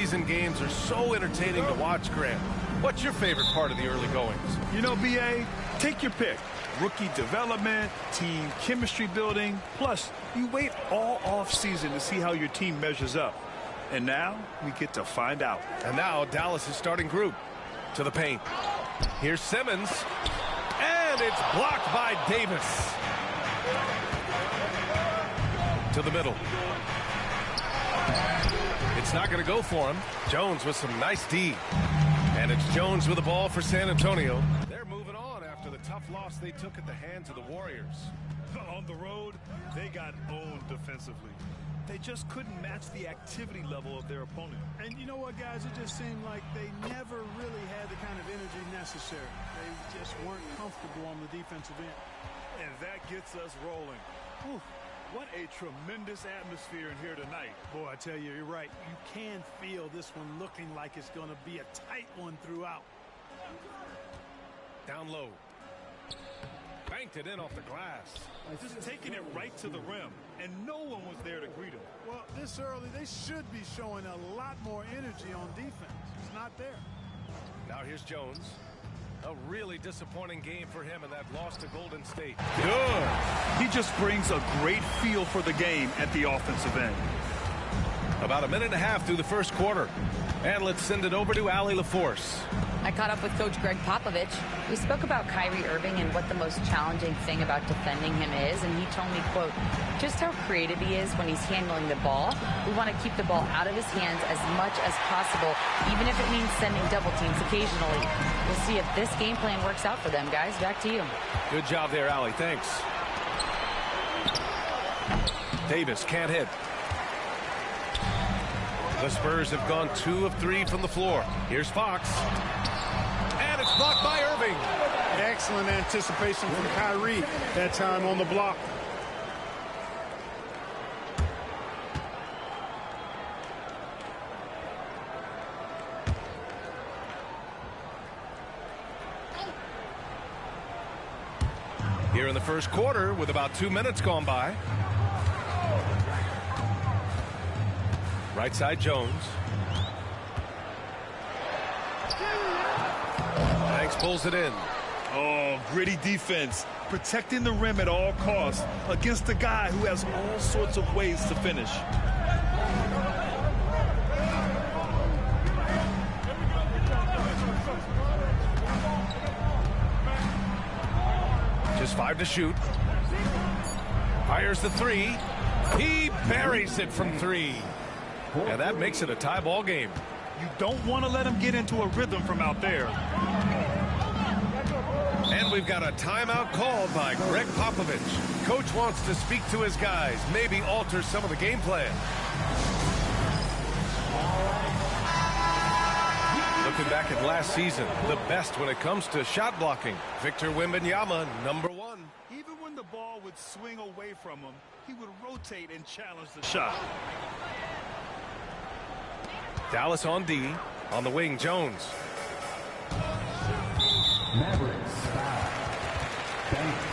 preseason games are so entertaining to watch, Grant. What's your favorite part of the early goings? You know, B.A., take your pick. Rookie development, team chemistry building, plus you wait all off-season to see how your team measures up. And now we get to find out. And now Dallas' starting group to the paint. Here's Simmons, and it's blocked by Davis. To the middle. It's not going to go for him. Jones with some nice D. And it's Jones with the ball for San Antonio. They're moving on after the tough loss they took at the hands of the Warriors. On the road, they got owned defensively. They just couldn't match the activity level of their opponent. And you know what, guys? It just seemed like they never really had the kind of energy necessary. They just weren't comfortable on the defensive end. And that gets us rolling. Whew. What a tremendous atmosphere in here tonight. Boy, I tell you, you're right. You can feel this one looking like it's going to be a tight one throughout. Down low. Banked it in off the glass. Just taking it right to the rim, and no one was there to greet him. Well, this early, they should be showing a lot more energy on defense. It's not there. Now here's Jones. A really disappointing game for him in that loss to Golden State. Good. He just brings a great feel for the game at the offensive end. About a minute and a half through the first quarter. And let's send it over to Allie LaForce. I caught up with Coach Greg Popovich. We spoke about Kyrie Irving and what the most challenging thing about defending him is, and he told me, quote, just how creative he is when he's handling the ball. We want to keep the ball out of his hands as much as possible, even if it means sending double teams occasionally. We'll see if this game plan works out for them, guys. Back to you. Good job there, Allie. Thanks. Davis can't hit. The Spurs have gone 2 of 3 from the floor. Here's Fox. And it's blocked by Irving. Excellent anticipation from Kyrie that time on the block. Here in the first quarter with about 2 minutes gone by. Right side Jones. Banks pulls it in. Oh, gritty defense. Protecting the rim at all costs against a guy who has all sorts of ways to finish. Just 5 to shoot. Fires the 3. He buries it from 3. And that makes it a tie ball game. You don't want to let him get into a rhythm from out there. And we've got a timeout called by Greg Popovich. Coach wants to speak to his guys, maybe alter some of the game plan. Looking back at last season, the best when it comes to shot blocking. Victor Wembanyama, number 1. Even when the ball would swing away from him, he would rotate and challenge the shot. Dallas on D. On the wing, Jones. Mavericks foul. Banks.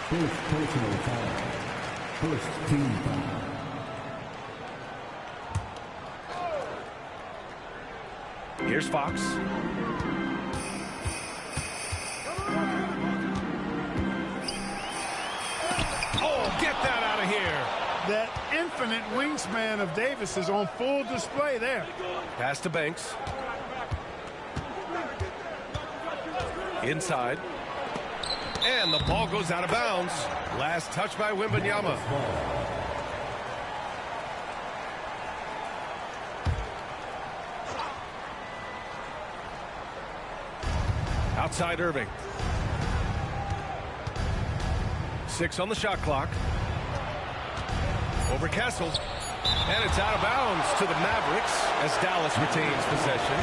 First personal foul. First team foul. Here's Fox. Oh, get that out of here. That infinite wingspan of Davis is on full display there. Pass to Banks. Inside. And the ball goes out of bounds. Last touch by Wembanyama. Outside Irving. 6 on the shot clock. Over Kessel. And it's out of bounds to the Mavericks as Dallas retains possession.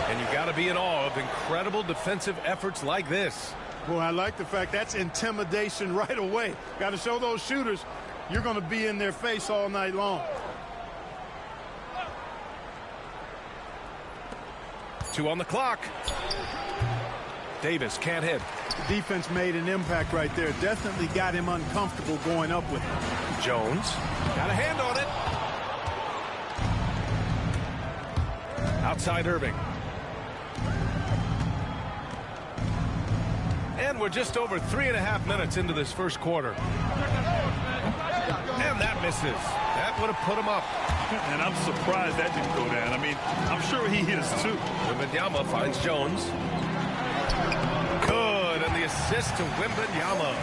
And you got to be in awe of incredible defensive efforts like this. Boy, I like the fact that's intimidation right away. Got to show those shooters you're going to be in their face all night long. 2 on the clock. Davis can't hit. The defense made an impact right there. Definitely got him uncomfortable going up with it. Jones got a hand on it. Outside Irving. And we're just over 3.5 minutes into this first quarter. And that misses. That would have put him up. And I'm surprised that didn't go down. I mean, I'm sure he is too. Wembanyama finds Jones. Good, and the assist to Wembanyama.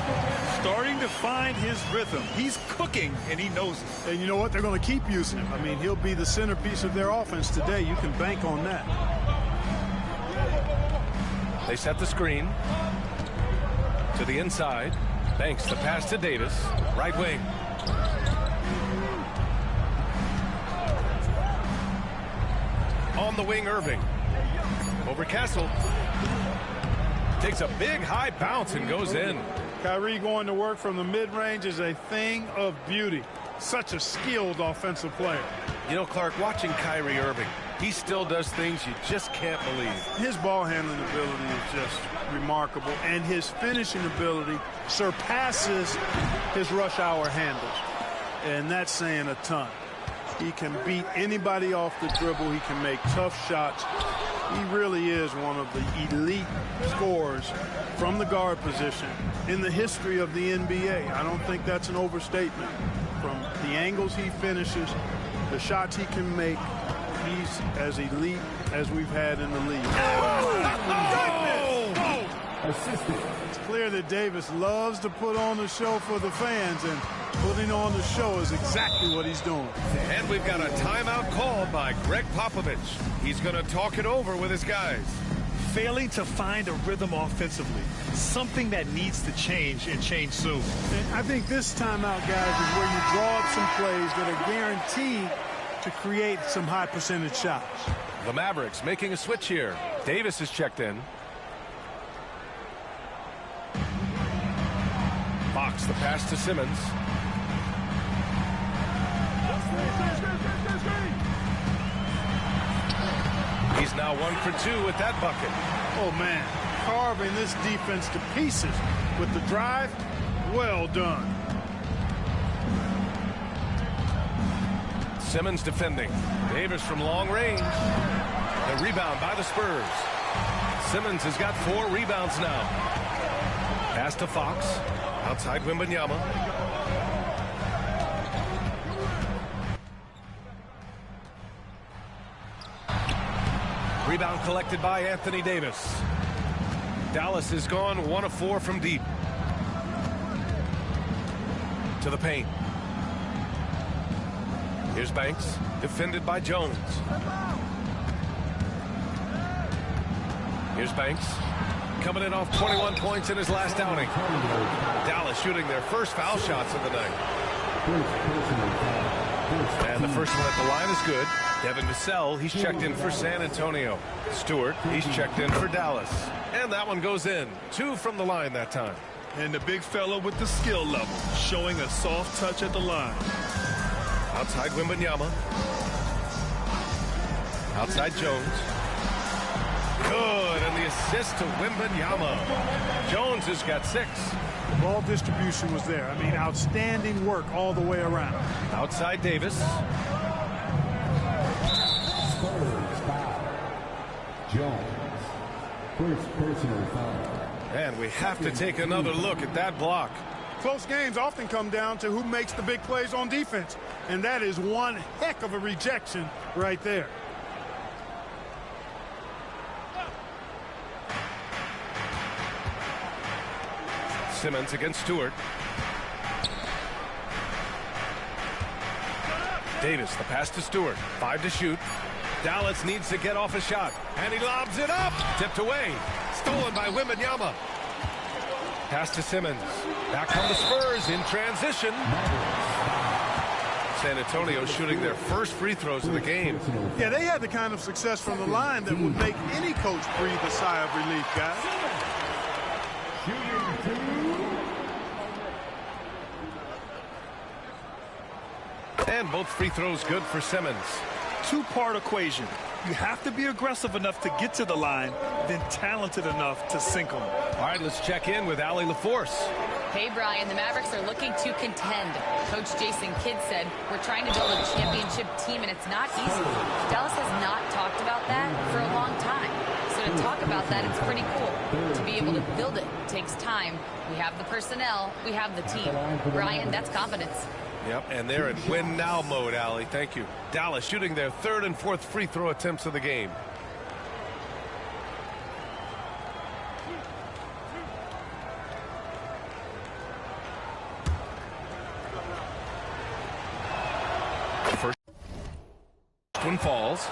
Starting to find his rhythm. He's cooking, and he knows it. And you know what? They're going to keep using him. I mean, he'll be the centerpiece of their offense today. You can bank on that. They set the screen. To the inside. Banks the pass to Davis. Right wing. On the wing, Irving. Over Castle. Takes a big high bounce and goes in. Kyrie going to work from the mid-range is a thing of beauty. Such a skilled offensive player. You know, Clark, watching Kyrie Irving, he still does things you just can't believe. His ball handling ability is just remarkable, and his finishing ability surpasses his rush hour handles. And that's saying a ton. He can beat anybody off the dribble. He can make tough shots. He really is one of the elite scorers from the guard position in the history of the NBA. I don't think that's an overstatement. From the angles he finishes, the shots he can make, he's as elite as we've had in the league. It's clear that Davis loves to put on the show for the fans, and putting on the show is exactly what he's doing. And we've got a timeout called by Greg Popovich. He's going to talk it over with his guys. Failing to find a rhythm offensively. Something that needs to change, and change soon. And I think this timeout, guys, is where you draw up some plays that are guaranteed to create some high percentage shots. The Mavericks making a switch here. Davis is checked in. Fox the pass to Simmons. He's now 1 for 2 with that bucket. Oh, man, carving this defense to pieces with the drive. Well done. Simmons defending. Davis from long range. The rebound by the Spurs. Simmons has got 4 rebounds now. Pass to Fox. Outside Wembanyama. Rebound collected by Anthony Davis. Dallas has gone 1 of 4 from deep. To the paint. Here's Banks, defended by Jones. Here's Banks, coming in off 21 points in his last outing. Dallas shooting their first foul shots of the night. And the first one at the line is good. Devin Vassell, he's checked in for San Antonio. Stewart, he's checked in for Dallas. And that one goes in. 2 from the line that time. And the big fella with the skill level, showing a soft touch at the line. Outside Wembanyama. Outside Jones. Good, and the assist to Wembanyama. Jones has got 6. The ball distribution was there. I mean, outstanding work all the way around. Outside Davis. Spurs foul. Jones. First personal foul. And we have to take another look at that block. Close games often come down to who makes the big plays on defense. And that is one heck of a rejection right there. Simmons against Stewart. Davis, the pass to Stewart. 5 to shoot. Dallas needs to get off a shot. And he lobs it up. Tipped away. Stolen by Wembanyama. Pass to Simmons. Back come the Spurs in transition. San Antonio shooting their first free throws of the game. Yeah, they had the kind of success from the line that would make any coach breathe a sigh of relief, guys. And both free throws good for Simmons. 2-part equation. You have to be aggressive enough to get to the line, then talented enough to sink them. All right, let's check in with Allie LaForce. Hey, Brian, the Mavericks are looking to contend. Coach Jason Kidd said, we're trying to build a championship team, and it's not easy. Dallas has not talked about that for a long time. So to talk about that, it's pretty cool. To be able to build it takes time. We have the personnel. We have the team. Brian, that's confidence. Yep, and they're in win-now mode, Allie. Thank you. Dallas shooting their third and fourth free throw attempts of the game. First one falls.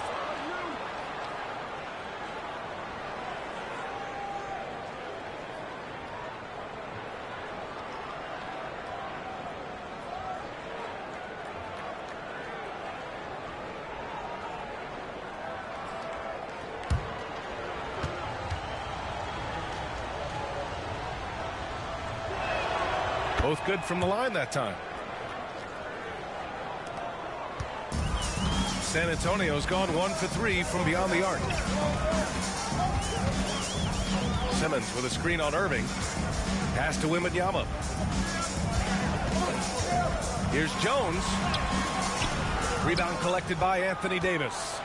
Both good from the line that time. San Antonio's gone 1 for 3 from beyond the arc. Simmons with a screen on Irving. Pass to Wembanyama. Here's Jones. Rebound collected by Anthony Davis.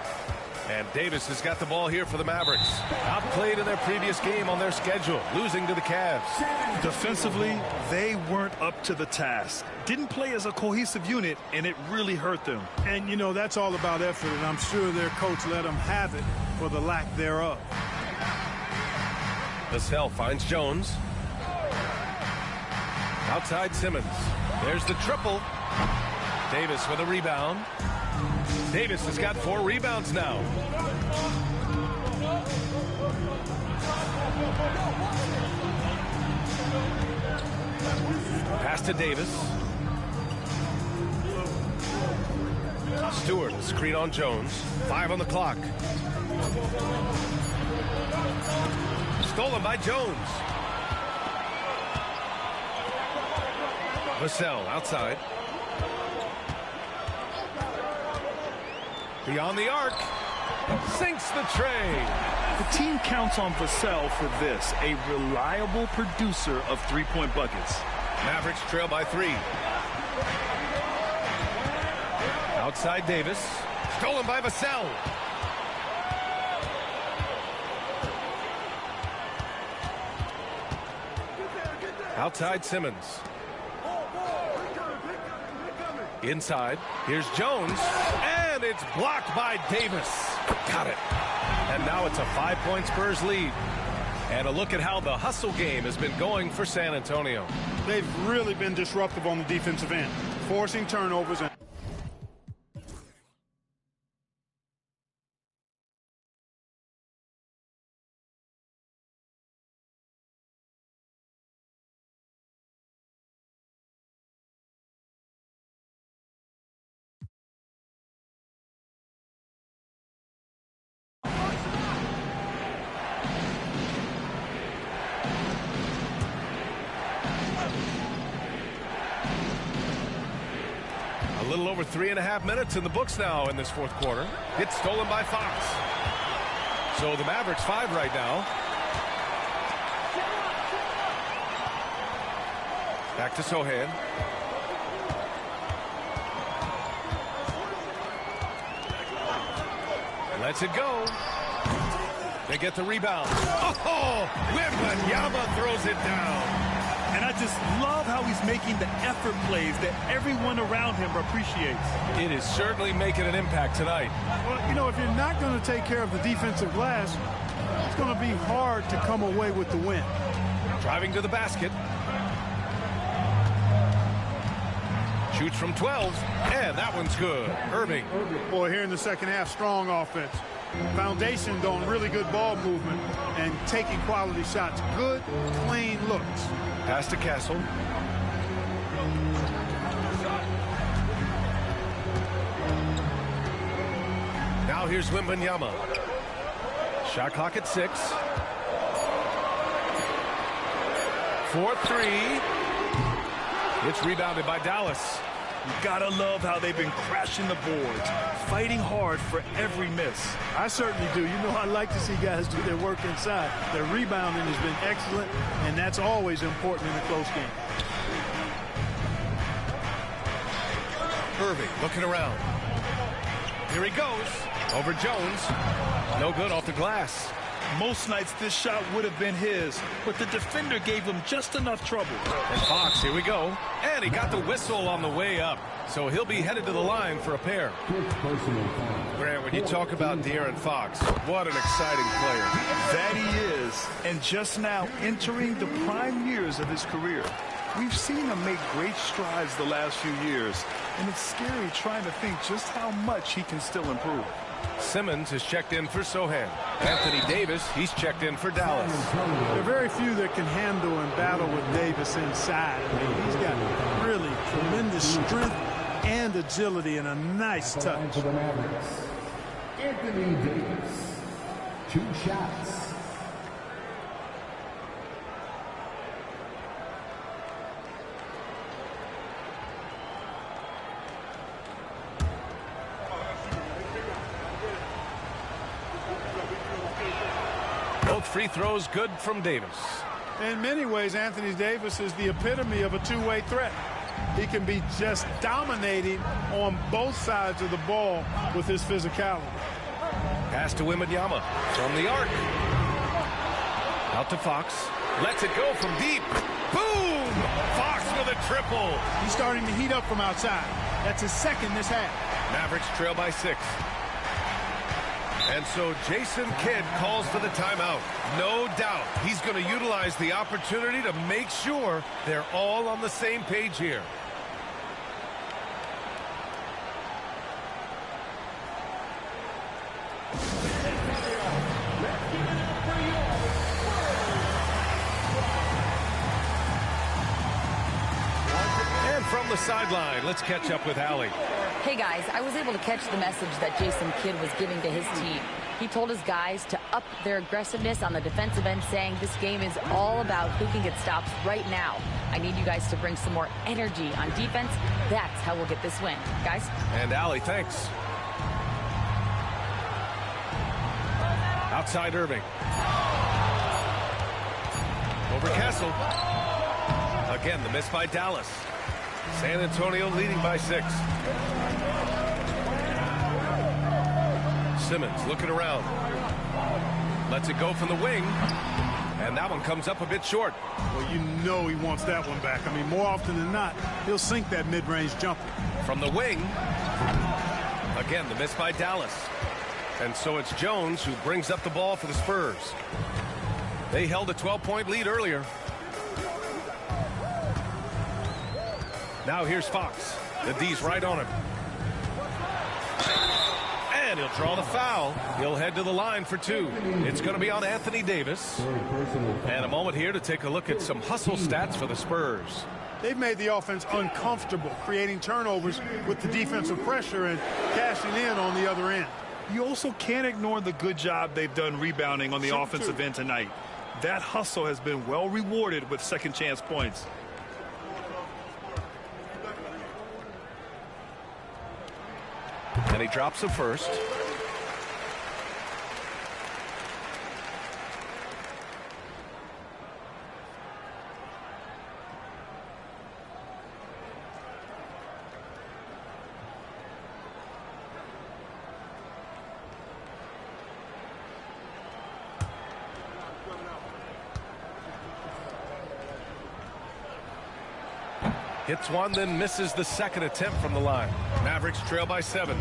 And Davis has got the ball here for the Mavericks. Outplayed in their previous game on their schedule, losing to the Cavs. Defensively, they weren't up to the task. Didn't play as a cohesive unit, and it really hurt them. And, you know, that's all about effort, and I'm sure their coach let them have it for the lack thereof. Vassell finds Jones. Outside Simmons. There's the triple. Davis with a rebound. Davis has got 4 rebounds now. Pass to Davis. Stewart, screen on Jones. 5 on the clock. Stolen by Jones. Vassell outside. Beyond the arc. Sinks the tray. The team counts on Vassell for this, a reliable producer of three-point buckets. Mavericks trail by 3. Outside Davis. Stolen by Vassell. Outside Simmons. Inside. Here's Jones. And it's blocked by Davis. Got it. And now it's a 5-point Spurs lead. And a look at how the hustle game has been going for San Antonio. They've really been disruptive on the defensive end, forcing turnovers. And A little over 3.5 minutes in the books now in this fourth quarter. It's stolen by Fox. So the Mavericks 5 right now. Back to Sohan. Lets it go. They get the rebound. Oh, Wembanyama throws it down. And I just love how he's making the effort plays that everyone around him appreciates. It is certainly making an impact tonight. well, you know, if you're not going to take care of the defensive glass, it's going to be hard to come away with the win. Driving to the basket. Shoots from 12, and that one's good. Irving. Boy, here in the second half, strong offense. Foundation on really good ball movement and taking quality shots. Good, clean looks. Pass to Castle. Now here's Wembanyama. Shot clock at 6. 4-3. It's rebounded by Dallas. You gotta love how they've been crashing the boards, fighting hard for every miss. I certainly do. You know, I like to see guys do their work inside. Their rebounding has been excellent, and that's always important in a close game. Irving looking around. Here he goes. Over Jones. No good off the glass. Most nights this shot would have been his, but the defender gave him just enough trouble. And Fox, here we go. And he got the whistle on the way up. So he'll be headed to the line for a pair. Grant, when you talk about De'Aaron Fox, what an exciting player. That he is, and just now entering the prime years of his career. We've seen him make great strides the last few years, and it's scary trying to think just how much he can still improve. Simmons is checked in for Sohan. Anthony Davis, he's checked in for Dallas. There are very few that can handle and battle with Davis inside. I mean, he's got really tremendous strength and agility and a nice touch. For the Mavericks, Anthony Davis, 2 shots. Both free throws good from Davis. In many ways, Anthony Davis is the epitome of a two-way threat. He can be just dominating on both sides of the ball with his physicality. Pass to Wembanyama from the arc. Out to Fox. Lets it go from deep. Boom! Fox with a triple. He's starting to heat up from outside. That's his second this half. Mavericks trail by 6. And so Jason Kidd calls for the timeout. No doubt he's going to utilize the opportunity to make sure they're all on the same page here. And from the sideline, let's catch up with Allie. Hey guys, I was able to catch the message that Jason Kidd was giving to his team. He told his guys to up their aggressiveness on the defensive end, saying this game is all about who can get stops right now. I need you guys to bring some more energy on defense. That's how we'll get this win. Guys? And Allie, thanks. Outside Irving. Over Kessel. Again, the miss by Dallas. San Antonio leading by 6. Simmons looking around. Lets it go from the wing. And that one comes up a bit short. Well, you know he wants that one back. I mean, more often than not, he'll sink that mid-range jumper. From the wing. Again, the miss by Dallas. And so it's Jones who brings up the ball for the Spurs. They held a 12-point lead earlier. Now here's Fox. The D's right on him. And he'll draw the foul. He'll head to the line for 2. It's going to be on Anthony Davis. And a moment here to take a look at some hustle stats for the Spurs. They've made the offense uncomfortable, creating turnovers with the defensive pressure and cashing in on the other end. You also can't ignore the good job they've done rebounding on the offensive end tonight. That hustle has been well rewarded with second chance points. And he drops the first. Hits one, then misses the second attempt from the line. Mavericks trail by 7.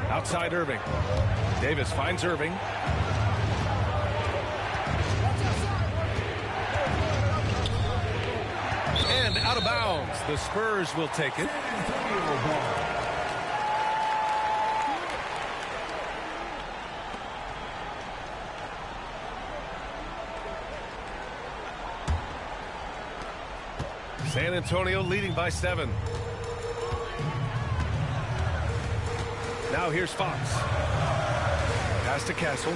Outside Irving. Davis finds Irving. And out of bounds. The Spurs will take it. San Antonio leading by 7. Now here's Fox. Pass to Castle.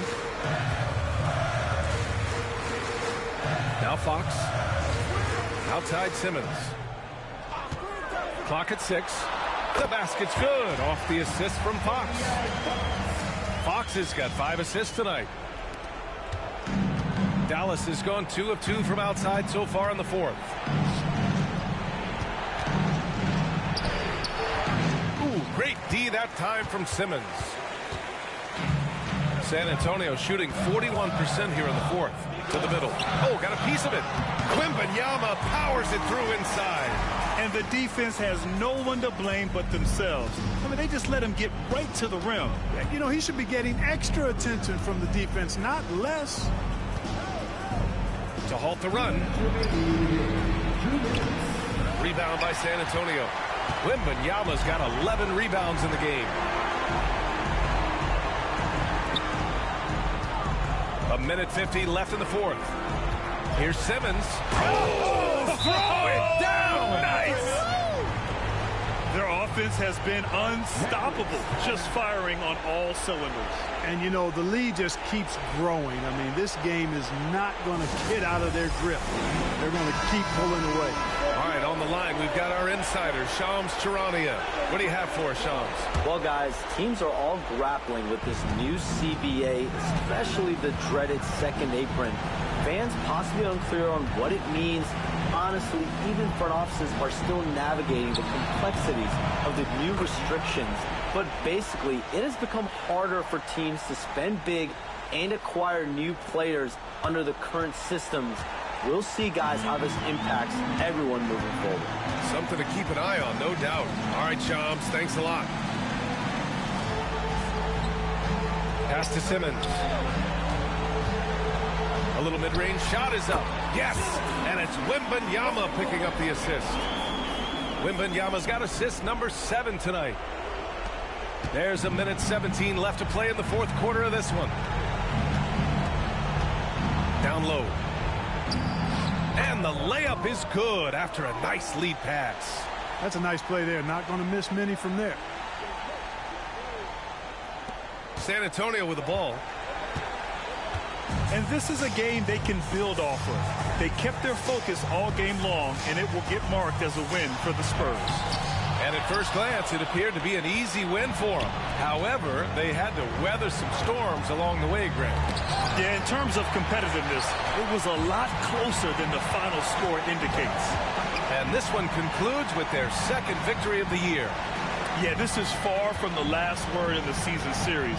Now Fox. Outside Simmons. Clock at 6. The basket's good off the assist from Fox. Fox has got 5 assists tonight. Dallas has gone 2 of 2 from outside so far in the fourth. Ooh, great D that time from Simmons. San Antonio shooting 41% here in the fourth. To the middle. Oh, got a piece of it. Wembanyama powers it through inside. And the defense has no one to blame but themselves. I mean, they just let him get right to the rim. You know, he should be getting extra attention from the defense, not less. To halt the run. Rebound by San Antonio. Wembanyama's got 11 rebounds in the game. A minute 50 left in the fourth. Here's Simmons. Oh, throw it down. Nice. Their offense has been unstoppable, just firing on all cylinders. And, you know, the lead just keeps growing. I mean, this game is not going to get out of their grip. They're going to keep pulling away. All right, on the line, we've got our insider, Shams Charania. What do you have for us, Shams? Well, guys, teams are all grappling with this new CBA, especially the dreaded second apron. Fans possibly unclear on what it means. Honestly, even front offices are still navigating the complexities of the new restrictions. But basically, it has become harder for teams to spend big and acquire new players under the current systems. We'll see, guys, how this impacts everyone moving forward. Something to keep an eye on, no doubt. All right, Shams, thanks a lot. Pass to Simmons. A little mid-range shot is up. Yes! And it's Wembanyama picking up the assist. Wembanyama's got assist number 7 tonight. There's a minute 17 left to play in the fourth quarter of this one. Down low. And the layup is good after a nice lead pass. That's a nice play there. Not going to miss many from there. San Antonio with the ball. And this is a game they can build off of. They kept their focus all game long, and it will get marked as a win for the Spurs. And at first glance, it appeared to be an easy win for them. However, they had to weather some storms along the way, Grant. Yeah, in terms of competitiveness, it was a lot closer than the final score indicates. And this one concludes with their second victory of the year. Yeah, this is far from the last word in the season series.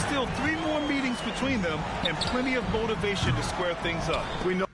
Still 3 more meetings between them and plenty of motivation to square things up. We know